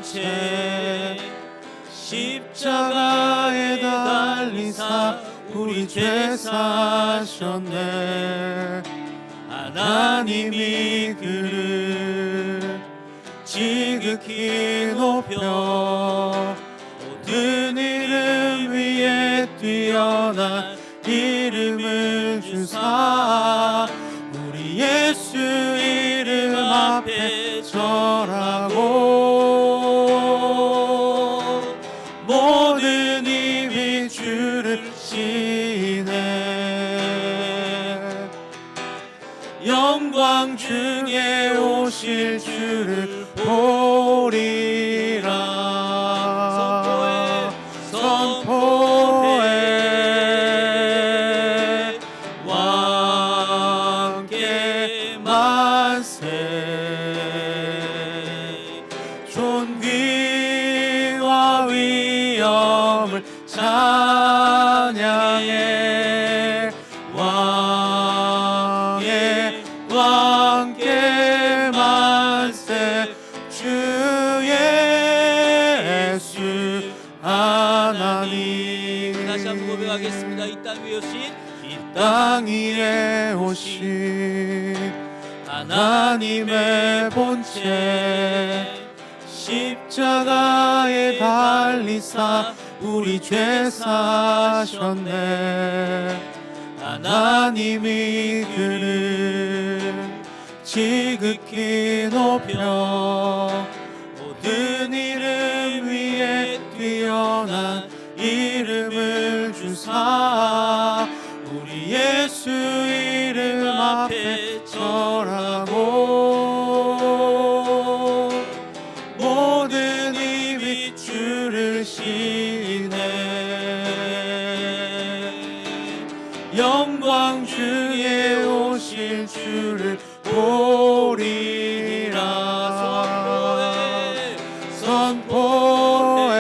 본체 십자가에 달리사 우리 죄 사셨네. 하나님이 그를 지극히 높여 모든 이름 위에 뛰어난 이름을 주사 우리 예수 이름 앞에 절하고 모든 입이 주를 시네. 영광 중에 오실 주를 보리라. 선포해 왕께 만세. 존귀와 위엄을 찬양해 왕께 만세. 주 예수 하나님. 다시 한번 고백하겠습니다. 이 땅 위에 오신 하나님의 본체 십자가에 달리사 우리 죄 사셨네. 하나님이 그를 지극히 높여 모든 이름 위에 뛰어난 이름을 주사 우리 예수 이름 앞에 절하고 모든 입이 주를 시네. 영광 중에 오실 주를 보리라. 선포해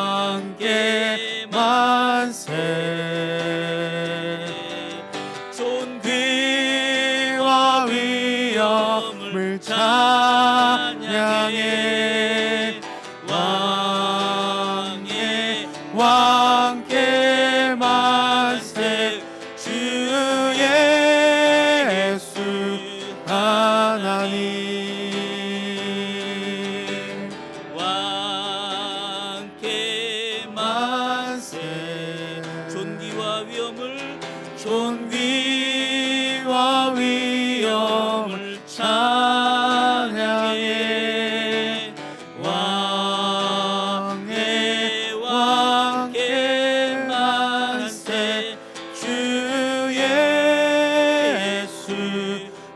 왕께 만세. 존귀와 위엄을 찬양해 왕께 만세. 주 예수 하나님. 왕께 만세. 존귀와 위엄을 찬양해 왕께 만세. 주 예수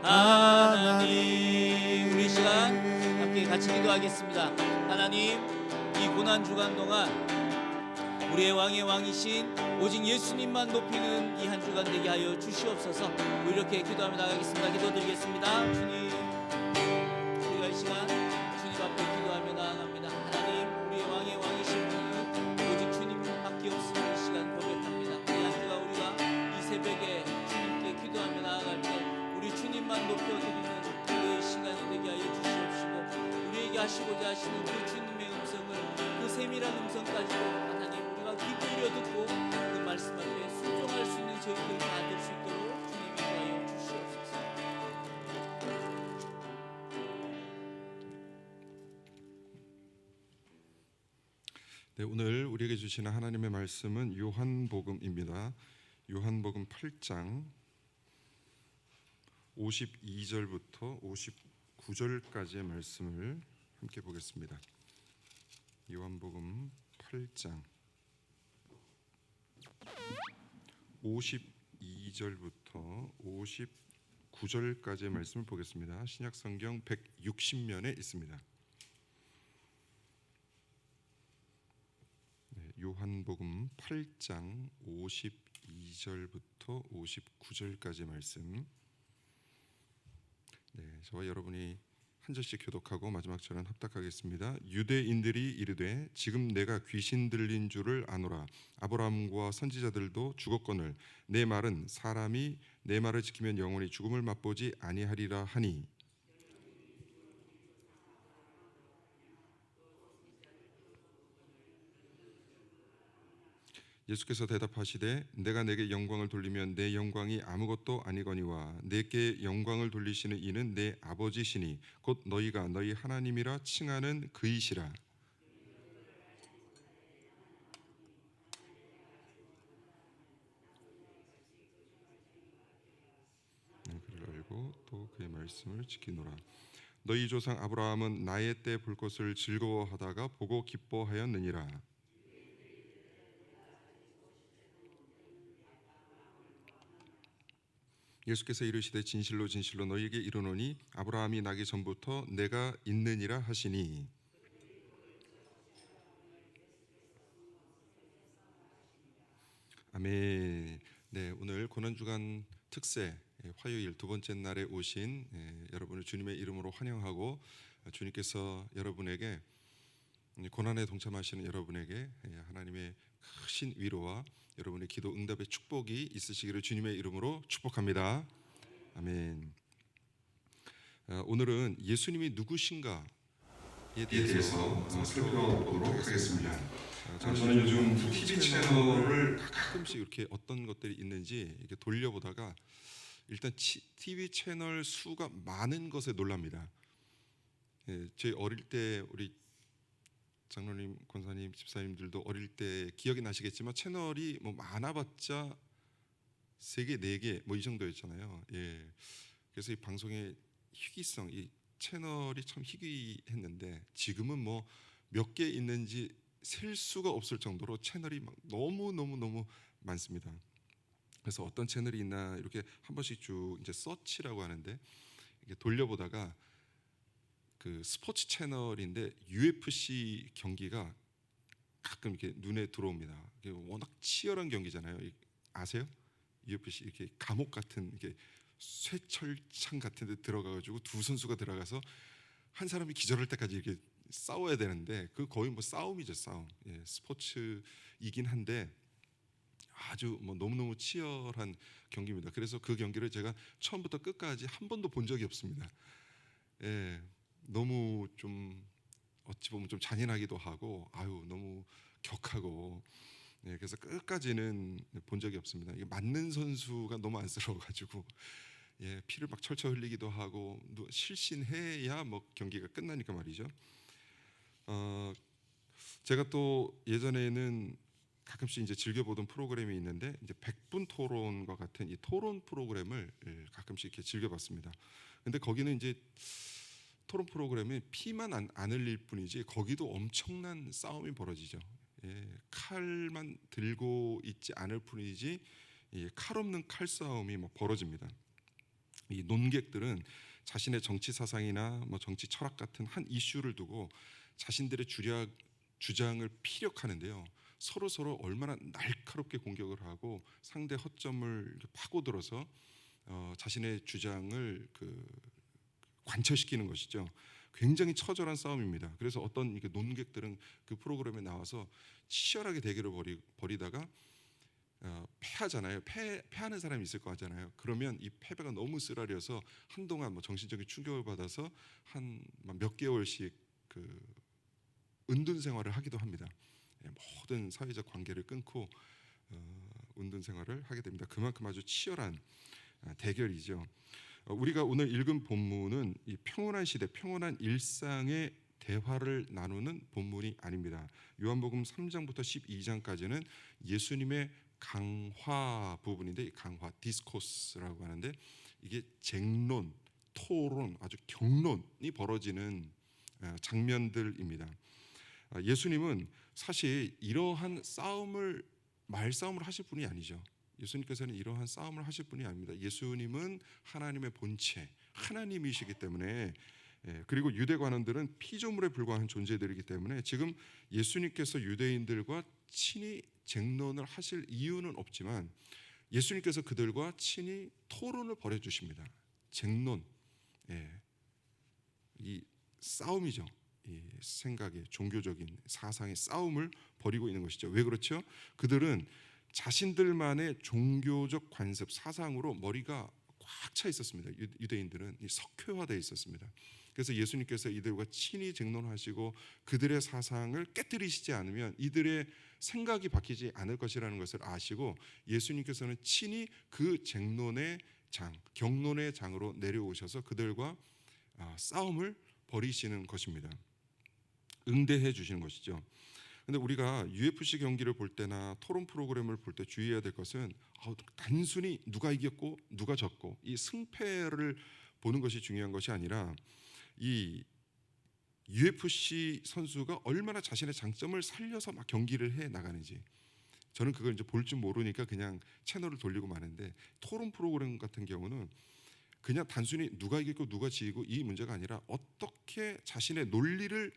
하나님. 우리 시간 함께 같이 기도하겠습니다. 하나님, 이 고난 주간 동안 우리의 왕의 왕이신 오직 예수님만 높이는 이 한 주간 되게 하여 주시옵소서. 우리 이렇게 기도하며 나가겠습니다. 기도드리겠습니다. 주님, 우리가 이 시간 주님 앞에 기도하며 나아갑니다. 하나님, 우리의 왕의 왕이신 분 오직 주님밖에 없음을 이 시간 고백합니다. 이 한 주간 우리가 이 새벽에 주님께 기도하며 나아갈 때 우리 주님만 높여드리는 우리의 시간이 되게 하여 주시옵시고 우리에게 하시고자 하시는 그 주님의 음성을 그 세밀한 음성까지도 하나님 우리가 귀 기울여 듣고 그 말씀 앞에 순종할 수 있는 저희들 다 될 수 있도록 주님이 인도하여 주시옵소서. 네, 오늘 우리에게 주시는 하나님의 말씀은 요한복음입니다. 요한복음 8장 52절부터 59절까지의 말씀을 함께 보겠습니다. 요한복음 8장 52절부터 59절까지의 말씀을 보겠습니다. 신약성경 160면에 있습니다. 요한복음 8장 52절부터 59절까지의 말씀. 저와 여러분이 한 절씩 교독하고 마지막 절은 합독하겠습니다. 유대인들이 이르되 지금 내가 귀신 들린 줄을 아노라. 아브라함과 선지자들도 죽었거늘 내 말은 사람이 내 말을 지키면 영원히 죽음을 맛보지 아니하리라 하니. 예수께서 대답하시되 내가 내게 영광을 돌리면 내 영광이 아무것도 아니거니와 내게 영광을 돌리시는 이는 내 아버지시니 곧 너희가 너희 하나님이라 칭하는 그이시라. 그를 알고 또 그의 말씀을 지키노라. 너희 조상 아브라함은 나의 때 볼 것을 즐거워하다가 보고 기뻐하였느니라. 예수께서 이르시되 진실로 진실로 너희에게 이르노니 아브라함이 나기 전부터 내가 있느니라 하시니. 아멘. 네, 오늘 고난주간 특세 화요일 두 번째 날에 오신 여러분을 주님의 이름으로 환영하고, 주님께서 여러분에게 고난에 동참하시는 여러분에게 하나님의 크신 위로와 여러분의 기도 응답의 축복이 있으시기를 주님의 이름으로 축복합니다. 아멘. 오늘은 예수님이 누구신가에 대해서 살펴보도록 하겠습니다. 저는 요즘 TV 채널을 가끔씩 이렇게 어떤 것들이 있는지 이렇게 돌려보다가 일단 TV 채널 수가 많은 것에 놀랍니다. 저희 어릴 때 우리 장로님, 권사님, 집사님들도 어릴 때 기억이 나시겠지만 채널이 뭐 많아봤자 3개, 4개 뭐 이 정도였잖아요. 예. 그래서 이 방송의 희귀성, 이 채널이 참 희귀했는데 지금은 뭐 몇 개 있는지 셀 수가 없을 정도로 채널이 막 너무 많습니다. 그래서 어떤 채널이 있나 이렇게 한 번씩 쭉 이제 서치라고 하는데 이게 돌려보다가 그 스포츠 채널인데 UFC 경기가 가끔 이렇게 눈에 들어옵니다. 이게 워낙 치열한 경기잖아요. 아세요? UFC 이렇게 감옥 같은 이렇게 쇠철창 같은 데 들어가가지고 두 선수가 들어가서 한 사람이 기절할 때까지 이렇게 싸워야 되는데 그 거의 뭐 싸움이죠, 싸움. 예, 스포츠이긴 한데 아주 뭐 너무너무 치열한 경기입니다. 그래서 그 경기를 제가 처음부터 끝까지 한 번도 본 적이 없습니다. 예, 너무 좀 어찌 보면 좀 잔인하기도 하고 아유 너무 격하고, 그래서 끝까지는 본 적이 없습니다. 이게 맞는 선수가 너무 안쓰러워가지고 피를 막 철철 흘리기도 하고 실신해야 뭐 경기가 끝나니까 말이죠. 제가 또 예전에는 가끔씩 이제 즐겨보던 프로그램이 있는데 이제 100분 토론과 같은 이 토론 프로그램을 가끔씩 이렇게 즐겨봤습니다. 근데 거기는 이제 토론 프로그램에 피만 안 흘릴 뿐이지 거기도 엄청난 싸움이 벌어지죠. 칼만 들고 있지 않을 뿐이지 칼 없는 칼 싸움이 뭐 벌어집니다. 이 논객들은 자신의 정치 사상이나 뭐 정치 철학 같은 한 이슈를 두고 자신들의 주장을 피력하는데요. 서로 얼마나 날카롭게 공격을 하고 상대 허점을 파고들어서 자신의 주장을 관철시키는 것이죠. 굉장히 처절한 싸움입니다. 그래서 어떤 논객들은 그 프로그램에 나와서 치열하게 대결을 벌이다가 패하잖아요. 패하는 사람이 있을 거 같잖아요. 그러면 이 패배가 너무 쓰라려서 한동안 뭐 정신적인 충격을 받아서 한 몇 개월씩 은둔 생활을 하기도 합니다. 모든 사회적 관계를 끊고 은둔 생활을 하게 됩니다. 그만큼 아주 치열한 대결이죠. 우리가 오늘 읽은 본문은 이 평온한 시대, 평온한 일상의 대화를 나누는 본문이 아닙니다. 요한복음 3장부터 12장까지는 예수님의 강화 부분인데, 강화 디스코스라고 하는데 이게 쟁론, 토론, 아주 격론이 벌어지는 장면들입니다. 예수님은 사실 이러한 말싸움을 하실 분이 아니죠. 예수님께서는 이러한 싸움을 하실 분이 아닙니다. 예수님은 하나님의 본체, 하나님이시기 때문에, 그리고 유대 관원들은 피조물에 불과한 존재들이기 때문에 지금 예수님께서 유대인들과 친히 쟁론을 하실 이유는 없지만 예수님께서 그들과 친히 토론을 벌여 주십니다. 쟁론, 이 싸움이죠. 이 생각의 종교적인 사상의 싸움을 벌이고 있는 것이죠. 왜 그렇죠? 그들은 자신들만의 종교적 관습, 사상으로 머리가 꽉 차 있었습니다. 유대인들은 석회화되어 있었습니다. 그래서 예수님께서 이들과 친히 쟁론하시고 그들의 사상을 깨뜨리시지 않으면 이들의 생각이 바뀌지 않을 것이라는 것을 아시고 예수님께서는 친히 그 쟁론의 장, 경론의 장으로 내려오셔서 그들과 싸움을 벌이시는 것입니다. 응대해 주시는 것이죠. 근데 우리가 UFC 경기를 볼 때나 토론 프로그램을 볼 때 주의해야 될 것은 단순히 누가 이겼고 누가 졌고 이 승패를 보는 것이 중요한 것이 아니라 이 UFC 선수가 얼마나 자신의 장점을 살려서 막 경기를 해 나가는지, 저는 그걸 이제 볼 줄 모르니까 그냥 채널을 돌리고 마는데, 토론 프로그램 같은 경우는 그냥 단순히 누가 이기고 누가 지고 이 문제가 아니라 어떻게 자신의 논리를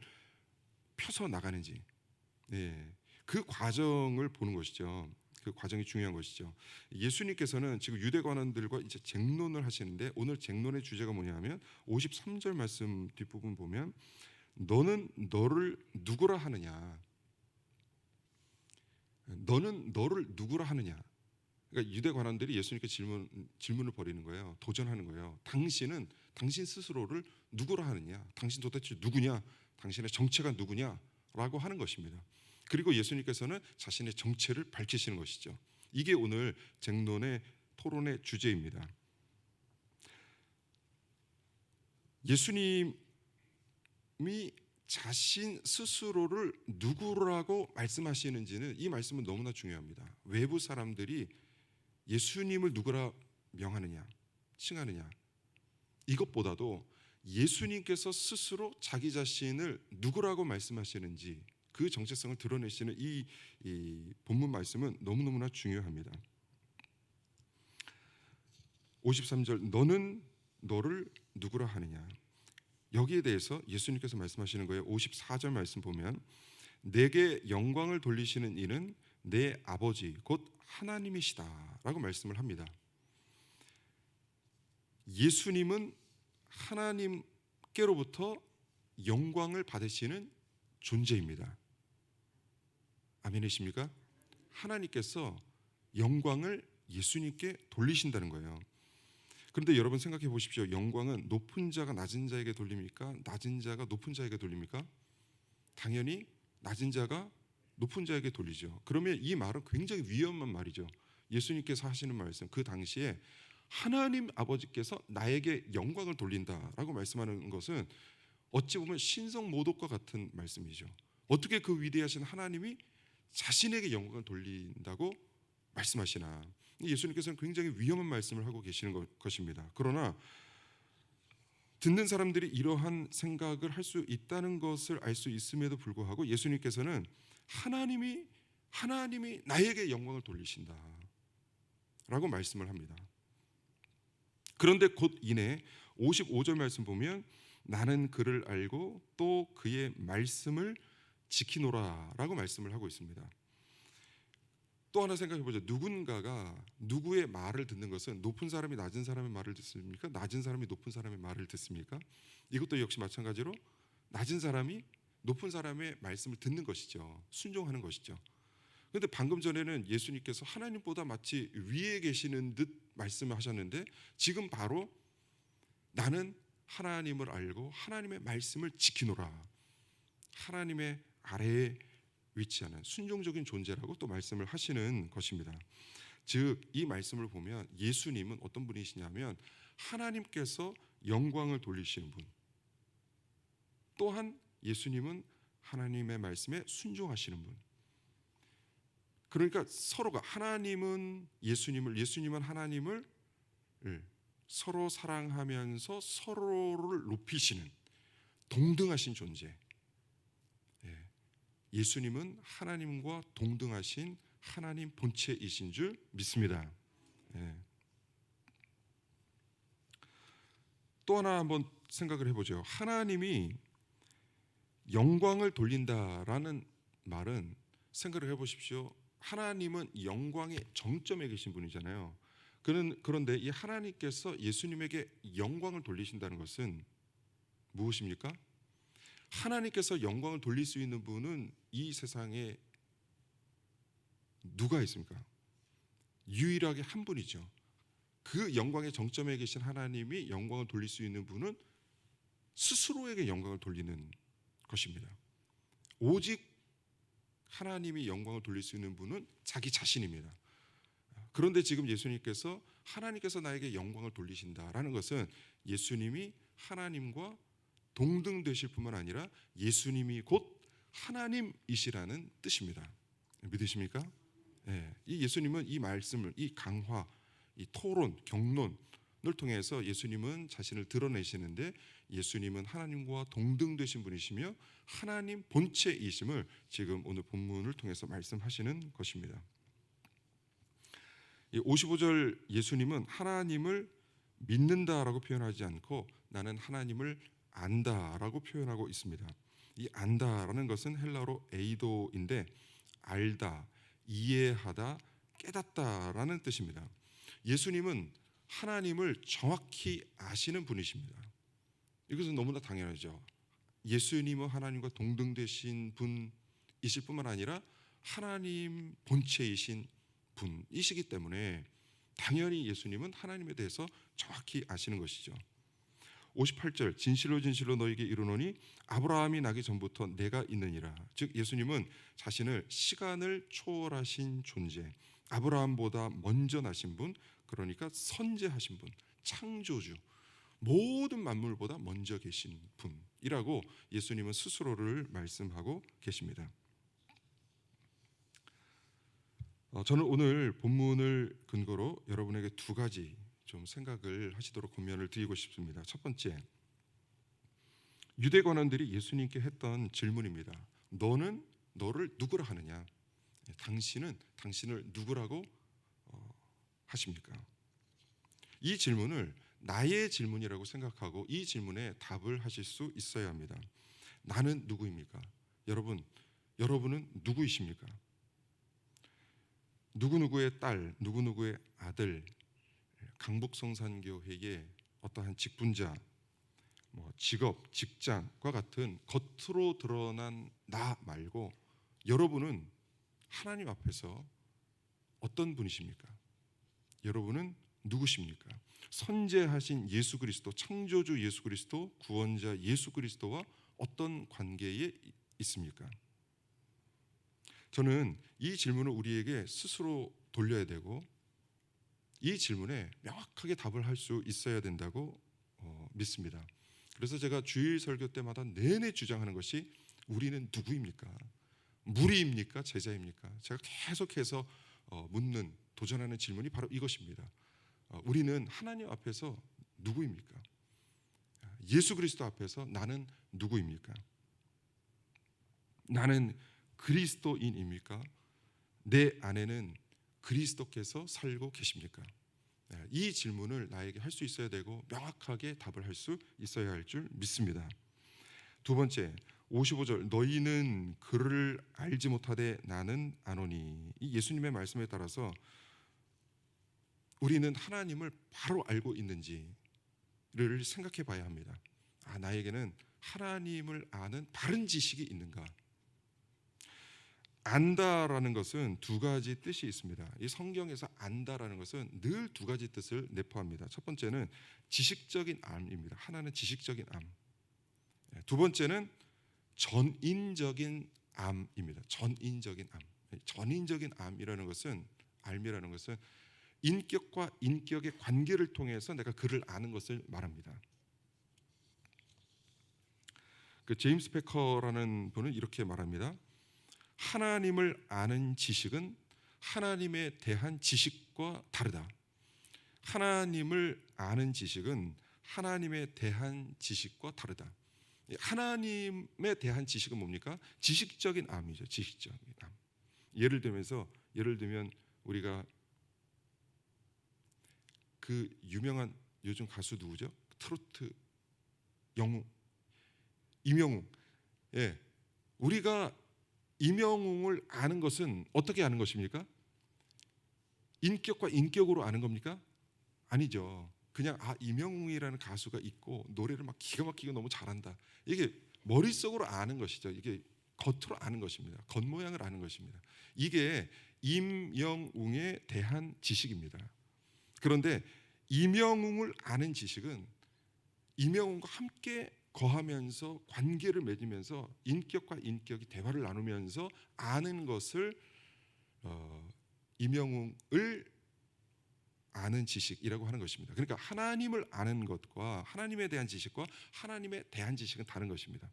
펴서 나가는지, 그 과정을 보는 것이죠. 그 과정이 중요한 것이죠. 예수님께서는 지금 유대관원들과 이제 쟁론을 하시는데, 오늘 쟁론의 주제가 뭐냐면 53절 말씀 뒷부분 보면 너는 너를 누구라 하느냐, 너는 너를 누구라 하느냐. 그러니까 유대 관원들이 예수님께 질문을 벌이는 거예요. 도전하는 거예요. 당신은 당신 스스로를 누구라 하느냐, 당신 도대체 누구냐, 당신의 정체가 누구냐라고 하는 것입니다. 그리고 예수님께서는 자신의 정체를 밝히시는 것이죠. 이게 오늘 쟁론의 토론의 주제입니다. 예수님이 자신 스스로를 누구라고 말씀하시는지는, 이 말씀은 너무나 중요합니다. 외부 사람들이 예수님을 누구라 명하느냐, 칭하느냐, 이것보다도 예수님께서 스스로 자기 자신을 누구라고 말씀하시는지 그 정체성을 드러내시는 이 본문 말씀은 너무너무나 중요합니다. 53절 너는 너를 누구라 하느냐, 여기에 대해서 예수님께서 말씀하시는 거예요. 54절 말씀 보면 내게 영광을 돌리시는 이는 내 아버지 곧 하나님이시다 라고 말씀을 합니다. 예수님은 하나님께로부터 영광을 받으시는 존재입니다. 아멘이십니까? 하나님께서 영광을 예수님께 돌리신다는 거예요. 그런데 여러분 생각해 보십시오. 영광은 높은 자가 낮은 자에게 돌립니까? 낮은 자가 높은 자에게 돌립니까? 당연히 낮은 자가 높은 자에게 돌리죠. 그러면 이 말은 굉장히 위험한 말이죠. 예수님께서 하시는 말씀, 그 당시에 하나님 아버지께서 나에게 영광을 돌린다라고 말씀하는 것은 어찌 보면 신성모독과 같은 말씀이죠. 어떻게 그 위대하신 하나님이 자신에게 영광을 돌린다고 말씀하시나. 예수님께서는 굉장히 위험한 말씀을 하고 계시는 것입니다. 그러나 듣는 사람들이 이러한 생각을 할 수 있다는 것을 알 수 있음에도 불구하고 예수님께서는 하나님이 나에게 영광을 돌리신다 라고 말씀을 합니다. 그런데 곧 이내 55절 말씀 보면 나는 그를 알고 또 그의 말씀을 지키노라 라고 말씀을 하고 있습니다. 또 하나 생각해 보죠. 누군가가 누구의 말을 듣는 것은 높은 사람이 낮은 사람의 말을 듣습니까? 낮은 사람이 높은 사람의 말을 듣습니까? 이것도 역시 마찬가지로 낮은 사람이 높은 사람의 말씀을 듣는 것이죠. 순종하는 것이죠. 그런데 방금 전에는 예수님께서 하나님보다 마치 위에 계시는 듯 말씀을 하셨는데, 지금 바로 나는 하나님을 알고 하나님의 말씀을 지키노라, 하나님의 아래에 위치하는 순종적인 존재라고 또 말씀을 하시는 것입니다. 즉 이 말씀을 보면 예수님은 어떤 분이시냐면 하나님께서 영광을 돌리시는 분, 또한 예수님은 하나님의 말씀에 순종하시는 분. 그러니까 서로가, 하나님은 예수님을, 예수님은 하나님을 서로 사랑하면서 서로를 높이시는 동등하신 존재. 예수님은 하나님과 동등하신 하나님 본체이신 줄 믿습니다. 또 하나 한번 생각을 해보죠. 하나님이 영광을 돌린다라는 말은, 생각을 해보십시오. 하나님은 영광의 정점에 계신 분이잖아요. 그런데 이 하나님께서 예수님에게 영광을 돌리신다는 것은 무엇입니까? 하나님께서 영광을 돌릴 수 있는 분은 이 세상에 누가 있습니까? 유일하게 한 분이죠. 그 영광의 정점에 계신 하나님이 영광을 돌릴 수 있는 분은 스스로에게 영광을 돌리는 것입니다. 오직 하나님이 영광을 돌릴 수 있는 분은 자기 자신입니다. 그런데 지금 예수님께서 하나님께서 나에게 영광을 돌리신다라는 것은 예수님이 하나님과 동등되실 뿐만 아니라 예수님이 곧 하나님이시라는 뜻입니다. 믿으십니까? 네. 이 예수님은 이 말씀을, 이 강화, 이 토론, 경론을 통해서 예수님은 자신을 드러내시는데, 예수님은 하나님과 동등되신 분이시며 하나님 본체이심을 지금 오늘 본문을 통해서 말씀하시는 것입니다. 이 55절 예수님은 하나님을 믿는다라고 표현하지 않고 나는 하나님을 안다라고 표현하고 있습니다. 이 안다라는 것은 헬라어로 에이도인데 알다, 이해하다, 깨닫다라는 뜻입니다. 예수님은 하나님을 정확히 아시는 분이십니다. 이것은 너무나 당연하죠. 예수님은 하나님과 동등되신 분이실 뿐만 아니라 하나님 본체이신 분이시기 때문에 당연히 예수님은 하나님에 대해서 정확히 아시는 것이죠. 58절 진실로 진실로 너에게 이르노니 아브라함이 나기 전부터 내가 있느니라. 즉 예수님은 자신을 시간을 초월하신 존재, 아브라함보다 먼저 나신 분, 그러니까 선재하신 분, 창조주, 모든 만물보다 먼저 계신 분이라고 예수님은 스스로를 말씀하고 계십니다. 저는 오늘 본문을 근거로 여러분에게 두 가지 좀 생각을 하시도록 권면을 드리고 싶습니다. 첫 번째, 유대 관원들이 예수님께 했던 질문입니다. 너는 너를 누구라 하느냐? 당신은 당신을 누구라고 하십니까? 이 질문을 나의 질문이라고 생각하고 이 질문에 답을 하실 수 있어야 합니다. 나는 누구입니까? 여러분은 누구이십니까? 누구누구의 딸, 누구누구의 아들, 강북성산교회의 어떠한 직분자, 직업, 직장과 같은 겉으로 드러난 나 말고 여러분은 하나님 앞에서 어떤 분이십니까? 여러분은 누구십니까? 선재하신 예수 그리스도, 창조주 예수 그리스도, 구원자 예수 그리스도와 어떤 관계에 있습니까? 저는 이 질문을 우리에게 스스로 돌려야 되고 이 질문에 명확하게 답을 할 수 있어야 된다고 믿습니다. 그래서 제가 주일 설교 때마다 내내 주장하는 것이 우리는 누구입니까? 무리입니까? 제자입니까? 제가 계속해서 묻는, 도전하는 질문이 바로 이것입니다. 우리는 하나님 앞에서 누구입니까? 예수 그리스도 앞에서 나는 누구입니까? 나는 그리스도인입니까? 내 안에는 그리스도께서 살고 계십니까? 이 질문을 나에게 할 수 있어야 되고 명확하게 답을 할 수 있어야 할 줄 믿습니다. 두 번째, 55절 너희는 그를 알지 못하되 나는 아노니. 이 예수님의 말씀에 따라서 우리는 하나님을 바로 알고 있는지를 생각해 봐야 합니다. 나에게는 하나님을 아는 바른 지식이 있는가? 안다라는 것은 두 가지 뜻이 있습니다. 이 성경에서 안다라는 것은 늘 두 가지 뜻을 내포합니다. 첫 번째는 지식적인 암입니다. 하나는 지식적인 암. 두 번째는 전인적인 암입니다. 전인적인 암. 전인적인 암이라는 것은, 암이라는 것은 인격과 인격의 관계를 통해서 내가 그를 아는 것을 말합니다. 그 제임스 패커라는 분은 이렇게 말합니다. 하나님을 아는 지식은 하나님에 대한 지식과 다르다. 하나님을 아는 지식은 하나님에 대한 지식과 다르다. 하나님에 대한 지식은 뭡니까? 지식적인 암이죠. 지식적인 암. 예를 들면 우리가 그 유명한 요즘 가수 누구죠? 트로트 영웅 임영웅. 예, 우리가 임영웅을 아는 것은 어떻게 아는 것입니까? 인격과 인격으로 아는 겁니까? 아니죠. 그냥 임영웅이라는 가수가 있고 노래를 막 기가 막히게 너무 잘한다. 이게 머릿속으로 아는 것이죠. 이게 겉으로 아는 것입니다. 겉모양을 아는 것입니다. 이게 임영웅에 대한 지식입니다. 그런데 임영웅을 아는 지식은 임영웅과 함께 거하면서 관계를 맺으면서 인격과 인격이 대화를 나누면서 아는 것을 이명웅을 아는 지식이라고 하는 것입니다. 그러니까 하나님을 아는 것과 하나님에 대한 지식과 하나님에 대한 지식은 다른 것입니다.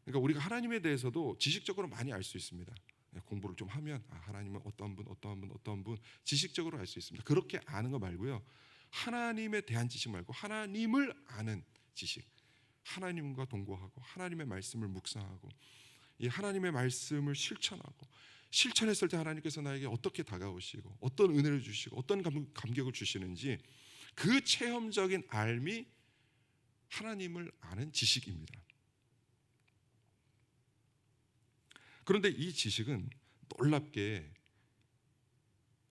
그러니까 우리가 하나님에 대해서도 지식적으로 많이 알 수 있습니다. 공부를 좀 하면 하나님은 어떠한 분 지식적으로 알 수 있습니다. 그렇게 아는 거 말고요. 하나님에 대한 지식 말고 하나님을 아는 지식, 하나님과 동거하고 하나님의 말씀을 묵상하고 이 하나님의 말씀을 실천했을 때 하나님께서 나에게 어떻게 다가오시고 어떤 은혜를 주시고 어떤 감격을 주시는지 그 체험적인 알미 하나님을 아는 지식입니다. 그런데 이 지식은 놀랍게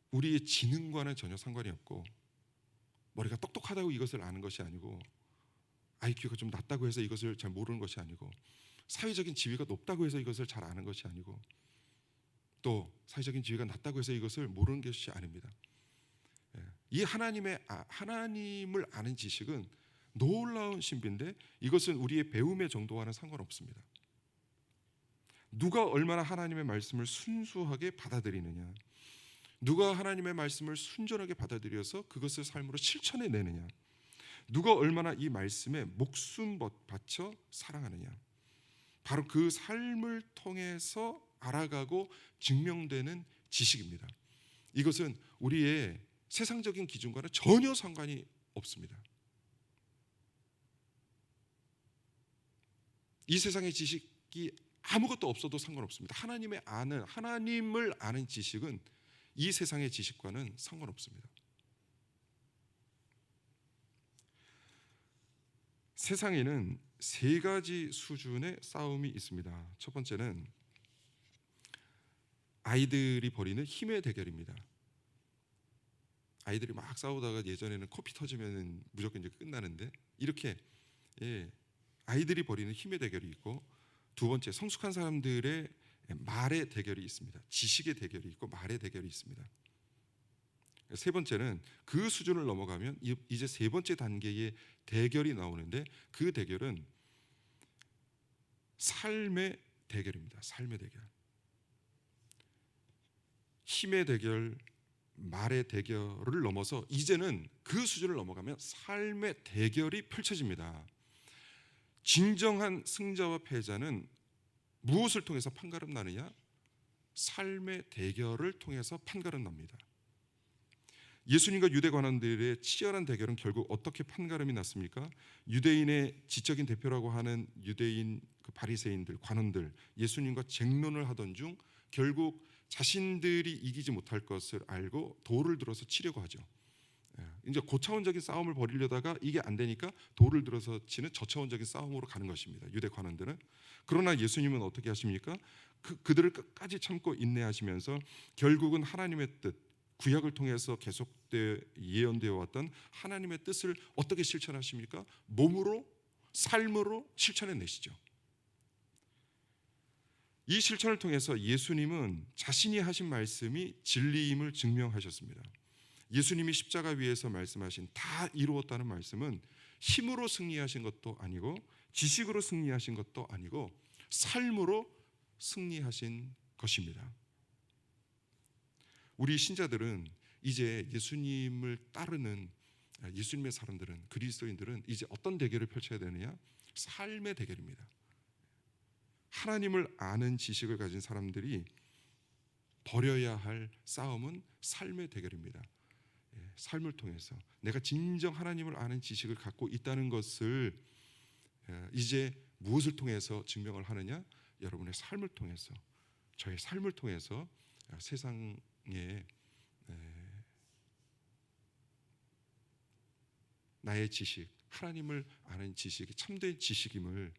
우리의 지능과는 전혀 상관이 없고 머리가 똑똑하다고 이것을 아는 것이 아니고 IQ가 좀 낮다고 해서 이것을 잘 모르는 것이 아니고 사회적인 지위가 높다고 해서 이것을 잘 아는 것이 아니고 또 사회적인 지위가 낮다고 해서 이것을 모르는 것이 아닙니다. 이 하나님을 아는 지식은 놀라운 신비인데 이것은 우리의 배움의 정도와는 상관없습니다. 누가 얼마나 하나님의 말씀을 순수하게 받아들이느냐, 누가 하나님의 말씀을 순전하게 받아들여서 그것을 삶으로 실천해내느냐, 누가 얼마나 이 말씀에 목숨 바쳐 사랑하느냐, 바로 그 삶을 통해서 알아가고 증명되는 지식입니다. 이것은 우리의 세상적인 기준과는 전혀 상관이 없습니다. 이 세상의 지식이 아무것도 없어도 상관없습니다. 하나님을 아는 지식은 이 세상의 지식과는 상관없습니다. 세상에는 세 가지 수준의 싸움이 있습니다. 첫 번째는 아이들이 벌이는 힘의 대결입니다. 아이들이 막 싸우다가 예전에는 코피 터지면 무조건 이제 끝나는데 이렇게 아이들이 벌이는 힘의 대결이 있고, 두 번째 성숙한 사람들의 말의 대결이 있습니다. 지식의 대결이 있고 말의 대결이 있습니다. 세 번째는 그 수준을 넘어가면 이제 세 번째 단계의 대결이 나오는데 그 대결은 삶의 대결입니다. 삶의 대결. 힘의 대결, 말의 대결을 넘어서 이제는 그 수준을 넘어가면 삶의 대결이 펼쳐집니다. 진정한 승자와 패자는 무엇을 통해서 판가름 나느냐? 삶의 대결을 통해서 판가름 납니다. 예수님과 유대 관원들의 치열한 대결은 결국 어떻게 판가름이 났습니까? 유대인의 지적인 대표라고 하는 유대인 그 바리새인들, 관원들, 예수님과 쟁론을 하던 중 결국 자신들이 이기지 못할 것을 알고 돌을 들어서 치려고 하죠. 이제 고차원적인 싸움을 벌이려다가 이게 안 되니까 돌을 들어서 치는 저차원적인 싸움으로 가는 것입니다. 유대 관원들은. 그러나 예수님은 어떻게 하십니까? 그들을 끝까지 참고 인내하시면서 결국은 하나님의 뜻, 구약을 통해서 계속되어 예언되어 왔던 하나님의 뜻을 어떻게 실천하십니까? 몸으로, 삶으로 실천해 내시죠. 이 실천을 통해서 예수님은 자신이 하신 말씀이 진리임을 증명하셨습니다. 예수님이 십자가 위에서 말씀하신 다 이루었다는 말씀은 힘으로 승리하신 것도 아니고 지식으로 승리하신 것도 아니고 삶으로 승리하신 것입니다. 우리 신자들은 이제 예수님을 따르는 예수님의 사람들은, 그리스도인들은 이제 어떤 대결을 펼쳐야 되느냐? 삶의 대결입니다. 하나님을 아는 지식을 가진 사람들이 벌여야 할 싸움은 삶의 대결입니다. 삶을 통해서 내가 진정 하나님을 아는 지식을 갖고 있다는 것을 이제 무엇을 통해서 증명을 하느냐? 여러분의 삶을 통해서, 저의 삶을 통해서 세상에 나의 지식, 하나님을 아는 지식이 참된 지식임을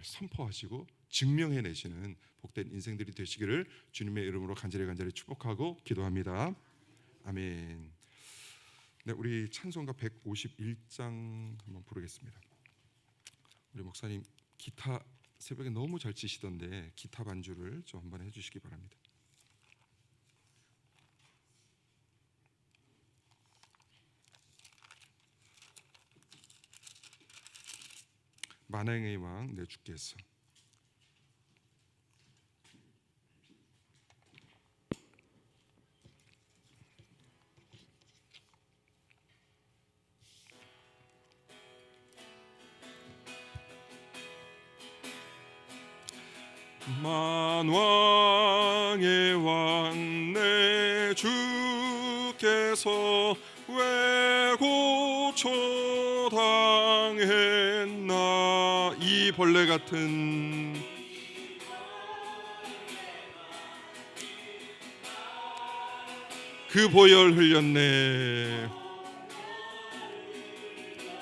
선포하시고 증명해내시는 복된 인생들이 되시기를 주님의 이름으로 간절히 축복하고 기도합니다. 아멘. 네, 우리 찬송가 151장 한번 부르겠습니다. 우리 목사님 기타 새벽에 너무 잘 치시던데 기타 반주를 좀 한번 해주시기 바랍니다. 만행의 왕 내 주께서. 만왕의 왕 내 주께서 왜 고초당했나. 이 벌레 같은 그 보혈 흘렸네.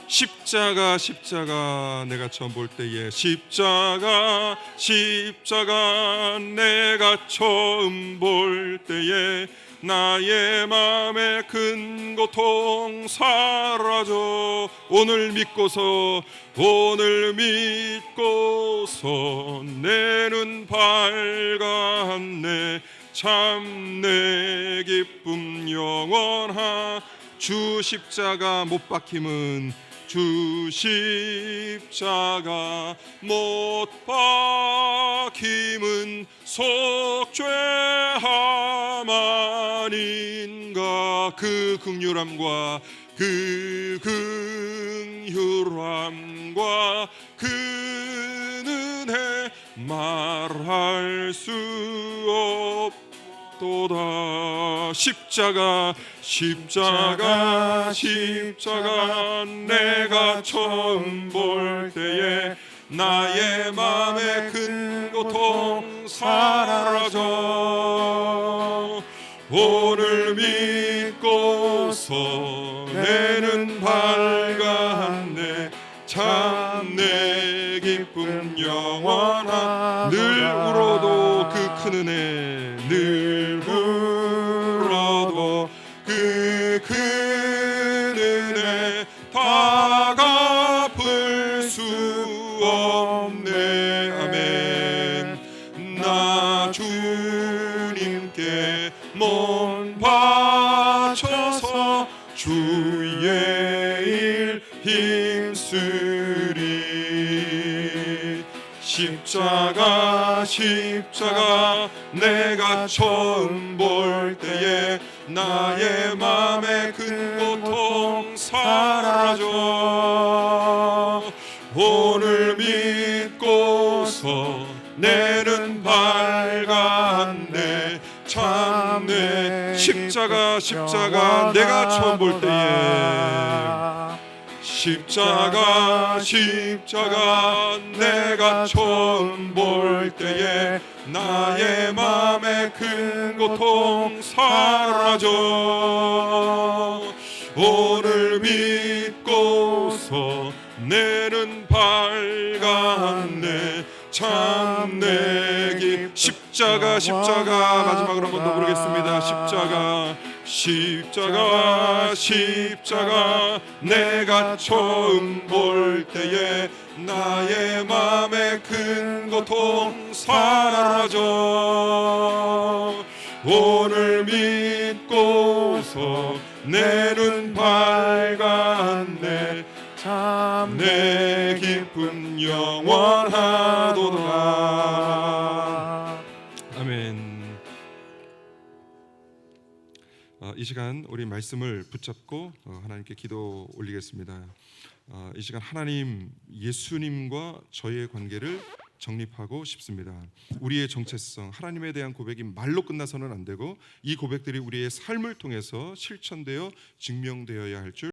십자가 내가 처음 볼 때에 십자가 내가 처음 볼 때에 나의 맘에 큰 고통 사라져. 오늘 믿고서 내 눈 밝았네. 참 내 기쁨 영원하. 주 십자가 못 박힘은 주 십자가 못 박힘은 속죄함 아닌가. 그 긍휼함과 그 은혜 말할 수 없도다. 십자가 내가 처음 볼 때에 나의 맘에 큰 고통 사라져. 오늘 믿고서 내 눈 밝았네. 참 내 기쁨 영원하. 늘 울어도 그 큰 은혜, 늘 울어도 그 큰 은혜 다 갚을 수 없네. 아멘. 나 주님께 몸 바쳐서 주의 일 힘쓰리. 십자가 내가 처음 볼 때에 나의 맘에 큰 고통 사라져. 오늘 믿고서 내 눈 밝았네. 참 내 십자가 내가 처음 볼 때에 십자가 내가 처음 볼 때에 나의 맘에 큰 고통 사라져. 오늘 믿고서 내 눈 밝았네. 참 내기 십자가 마지막으로 한 번 더 부르겠습니다. 십자가 내가 처음 볼 때에 나의 맘에 큰 고통 사라져. 오늘 믿고서 내 눈 밝았네. 참 내 기쁨 영원하도다. 아멘. 이 시간 우리 말씀을 붙잡고 하나님께 기도 올리겠습니다. 이 시간 하나님, 예수님과 저의 관계를 정립하고 싶습니다. 우리의 정체성, 하나님에 대한 고백이 말로 끝나서는 안 되고 이 고백들이 우리의 삶을 통해서 실천되어 증명되어야 할 줄